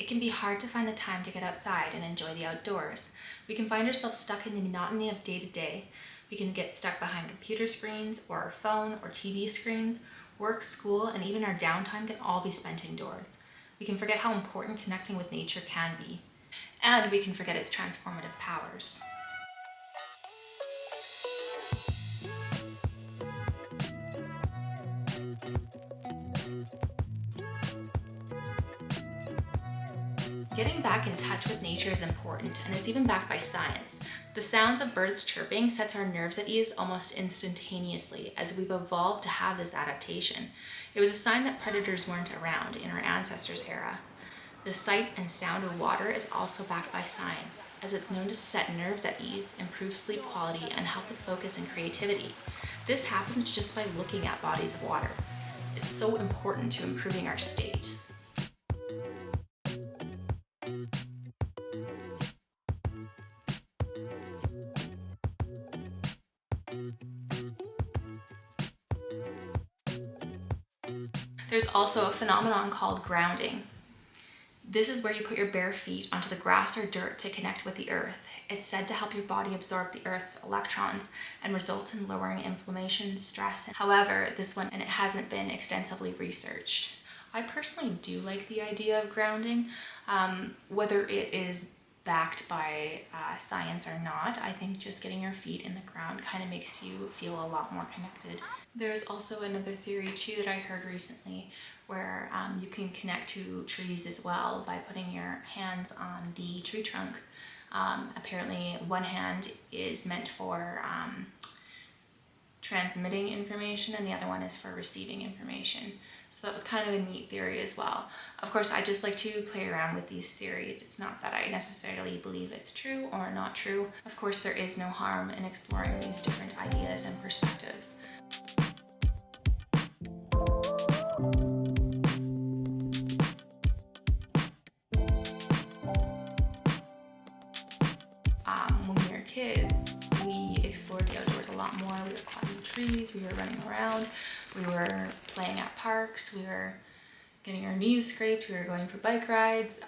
It can be hard to find the time to get outside and enjoy the outdoors. We can find ourselves stuck in the monotony of day-to-day. We can get stuck behind computer screens or our phone or TV screens. Work, school, and even our downtime can all be spent indoors. We can forget how important connecting with nature can be. And we can forget its transformative powers. Getting back in touch with nature is important, and it's even backed by science. The sounds of birds chirping sets our nerves at ease almost instantaneously, as we've evolved to have this adaptation. It was a sign that predators weren't around in our ancestors' era. The sight and sound of water is also backed by science, as it's known to set nerves at ease, improve sleep quality, and help with focus and creativity. This happens just by looking at bodies of water. It's so important to improving our state. There's also a phenomenon called grounding. This is where you put your bare feet onto the grass or dirt to connect with the earth. It's said to help your body absorb the earth's electrons and results in lowering inflammation, stress. However, this one, and it hasn't been extensively researched. I personally do like the idea of grounding, whether it is backed by science or not. I think just getting your feet in the ground kind of makes you feel a lot more connected. There's also another theory too that I heard recently where you can connect to trees as well by putting your hands on the tree trunk. Apparently one hand is meant for transmitting information and the other one is for receiving information. So that was kind of a neat theory as well. Of course, I just like to play around with these theories. It's not that I necessarily believe it's true or not true. Of course, there is no harm in exploring these different ideas and perspectives. When we were kids, we explored the outdoors a lot more. We were climbing trees, we were running around, we were playing at parks, we were getting our knees scraped, we were going for bike rides.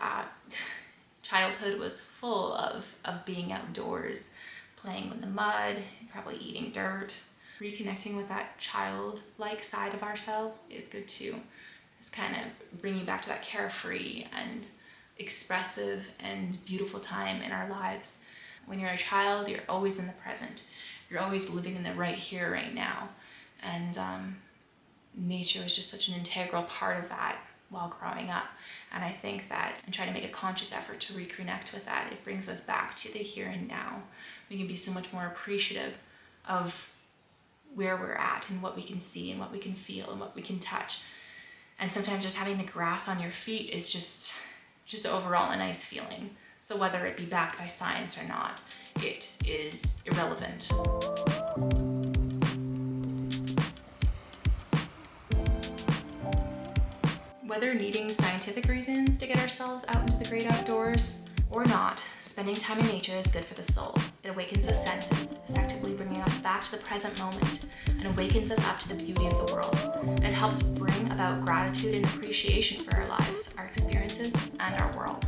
Childhood was full of being outdoors, playing in the mud, probably eating dirt. Reconnecting with that childlike side of ourselves is good too. It's kind of bringing back to that carefree and expressive and beautiful time in our lives. When you're a child, you're always in the present. You're always living in the right here, right now. And nature was just such an integral part of that while growing up. And I think that and try to make a conscious effort to reconnect with that. It brings us back to the here and now. We can be so much more appreciative of where we're at and what we can see and what we can feel and what we can touch. And sometimes just having the grass on your feet is just overall a nice feeling. So whether it be backed by science or not, it is irrelevant. Whether needing scientific reasons to get ourselves out into the great outdoors or not, spending time in nature is good for the soul. It awakens the senses, effectively bringing us back to the present moment, and awakens us up to the beauty of the world. It helps bring about gratitude and appreciation for our lives, our experiences, and our world.